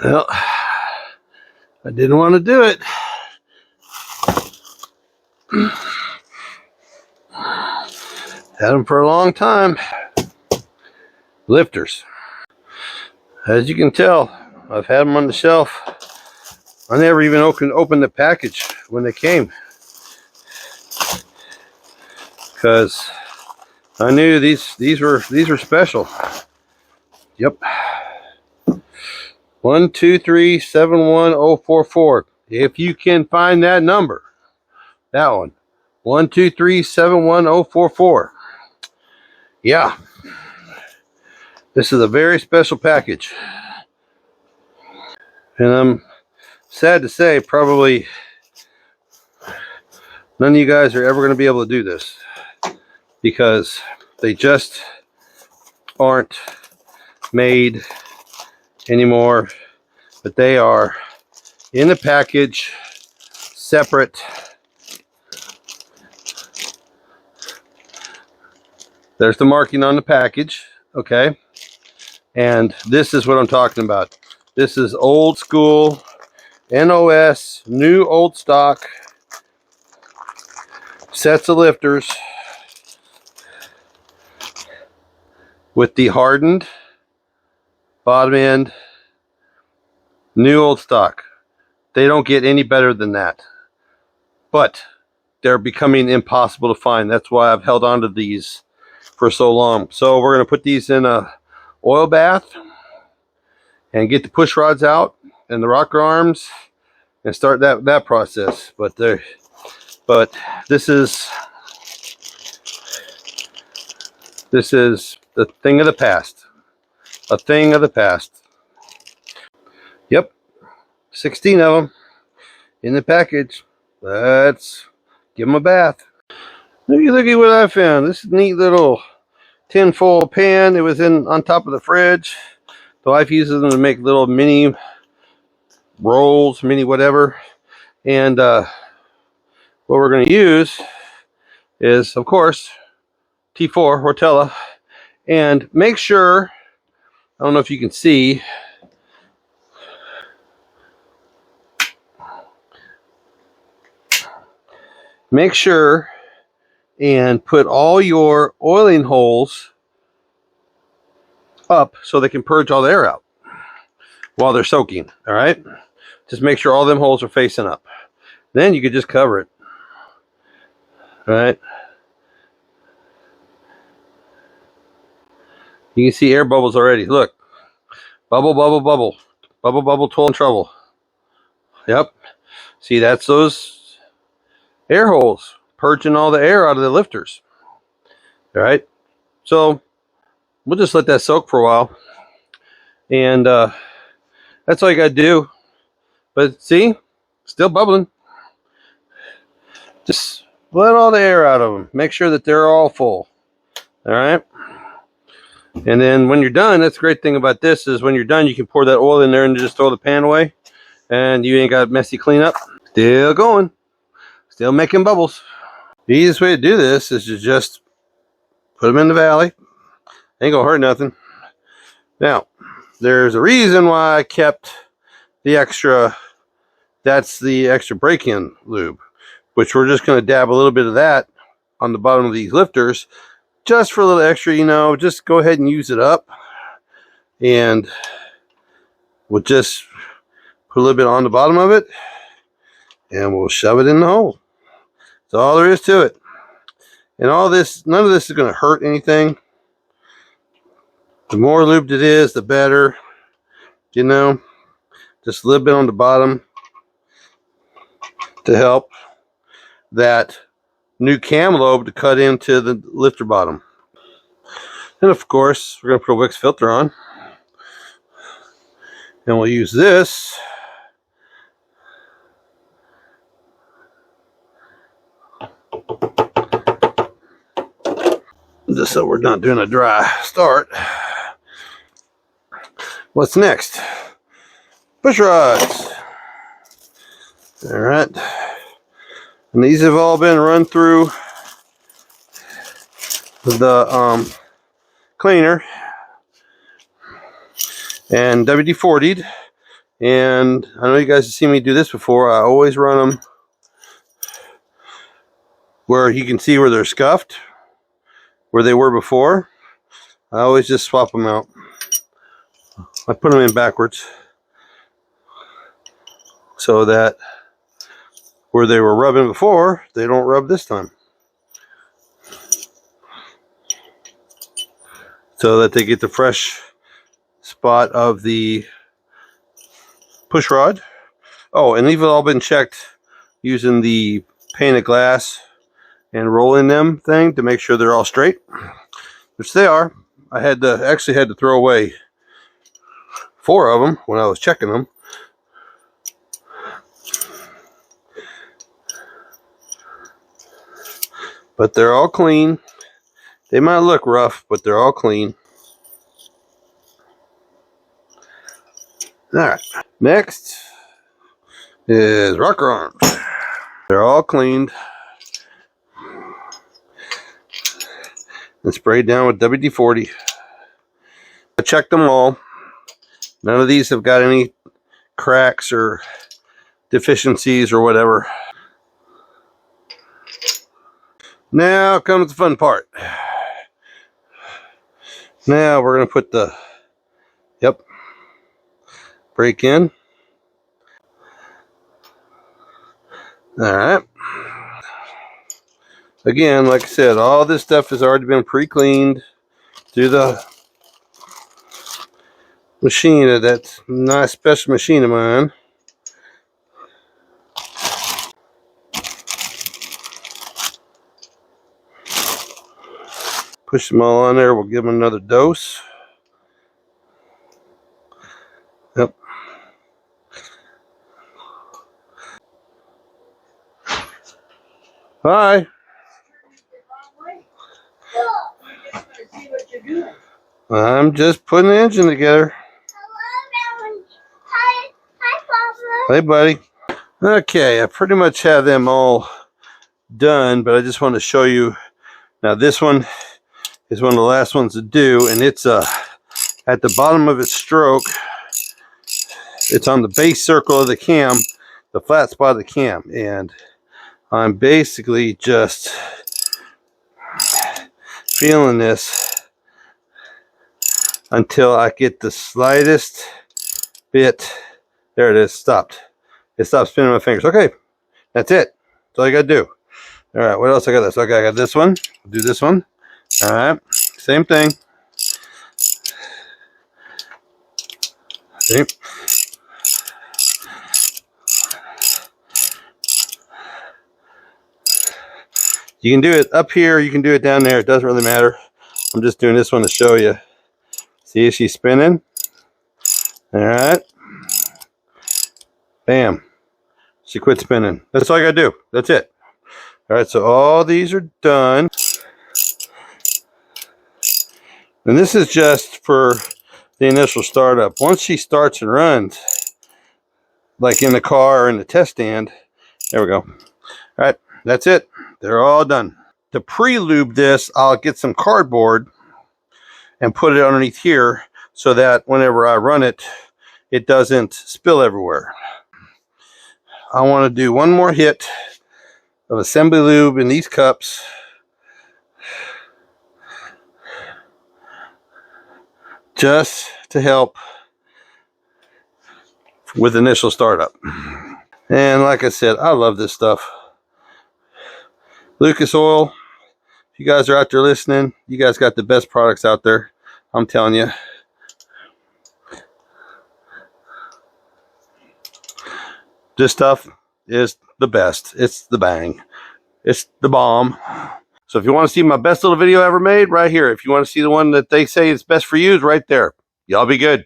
Well, I didn't want to do it. Had them for a long time. Lifters. As you can tell, I've had them on the shelf. I never even opened the package when they came, because I knew these were special. Yep. 123710044. If you can find that number, that one, 123710044. Yeah, this is a very special package, and I'm sad to say probably none of you guys are ever going to be able to do this, because they just aren't made anymore. But they are in the package, separate. There's the marking on the package, okay? And this is what I'm talking about. This is old school NOS, new old stock sets of lifters with the hardened bottom end, new old stock. They don't get any better than that, but they're becoming impossible to find. That's why I've held on to these for so long. So we're going to put these in a oil bath and get the push rods out and the rocker arms and start that process. But this is the thing of the past. A thing of the past. Yep, 16 of them in the package. Let's give them a bath. Look at what I found. This neat little tinfoil pan. It was on top of the fridge. The wife uses them to make little mini rolls, mini whatever. And what we're going to use is, of course, T4 Rotella. And make sure, I don't know if you can see, make sure and put all your oiling holes up so they can purge all the air out while they're soaking. All right, just make sure all them holes are facing up. Then you could just cover it. All right, you can see air bubbles already. Look, bubble, bubble, bubble, bubble, bubble, toil and trouble. Yep, see, that's those air holes purging all the air out of the lifters. All right, so we'll just let that soak for a while, and that's all you gotta do. But see, still bubbling. Just let all the air out of them. Make sure that they're all full. All right, and then when you're done, that's the great thing about this is when you're done, you can pour that oil in there and just throw the pan away, and you ain't got messy cleanup. Still going, still making bubbles. The easiest way to do this is to just put them in the valley. Ain't gonna hurt nothing. Now, there's a reason why I kept the extra, that's the extra break-in lube, which we're just gonna dab a little bit of that on the bottom of these lifters, just for a little extra, you know, just go ahead and use it up. And we'll just put a little bit on the bottom of it, and we'll shove it in the hole. That's all there is to it. And all this, none of this is going to hurt anything. The more lubed it is, the better. You know, just a little bit on the bottom to help that new cam lobe to cut into the lifter bottom. And of course, we're going to put a Wix filter on. And we'll use this just so we're not doing a dry start. What's next? Push rods. All right, and these have all been run through the cleaner and WD-40'd, And I know you guys have seen me do this before. I always run them where you can see where they're scuffed, where they were before. I always just swap them out. I put them in backwards so that where they were rubbing before, they don't rub this time. So that they get the fresh spot of the push rod. Oh, and these have all been checked using the painted glass and rolling them thing to make sure they're all straight, which they are. I actually had to throw away 4 of them when I was checking them. But they're all clean. They might look rough, but they're all clean. Alright, next is rocker arms. They're all cleaned and sprayed down with WD-40. I checked them all. None of these have got any cracks or deficiencies or whatever. Now comes the fun part. Now we're going to put the brake in. Alright. Again, like I said, all this stuff has already been pre-cleaned through the machine. That's a nice special machine of mine. Push them all on there. We'll give them another dose. Yep. Hi. I'm just putting the engine together. Hi, Papa. Hey, buddy. Okay, I pretty much have them all done, but I just want to show you. Now, this one is one of the last ones to do, and it's at the bottom of its stroke. It's on the base circle of the cam, the flat spot of the cam, and I'm basically just feeling this until I get the slightest bit. There it is, stopped. It stopped spinning my fingers. Okay, that's it. That's all you gotta do. All right, what else I got? This. Okay, I got this one. I'll do this one. All right, same thing. See? You can do it up here, you can do it down there. It doesn't really matter. I'm just doing this one to show you. See, she's spinning. All right. Bam. She quit spinning. That's all I gotta do. That's it. All right, so all these are done. And this is just for the initial startup. Once she starts and runs, like in the car or in the test stand, there we go. All right, that's it. They're all done. To pre-lube this, I'll get some cardboard and put it underneath here so that whenever I run it, it doesn't spill everywhere. I want to do one more hit of assembly lube in these cups. Just to help with initial startup. And like I said, I love this stuff. Lucas Oil, if you guys are out there listening, you guys got the best products out there. I'm telling you. This stuff is the best. It's the bang. It's the bomb. So if you want to see my best little video ever made, right here. If you want to see the one that they say is best for you, is right there. Y'all be good.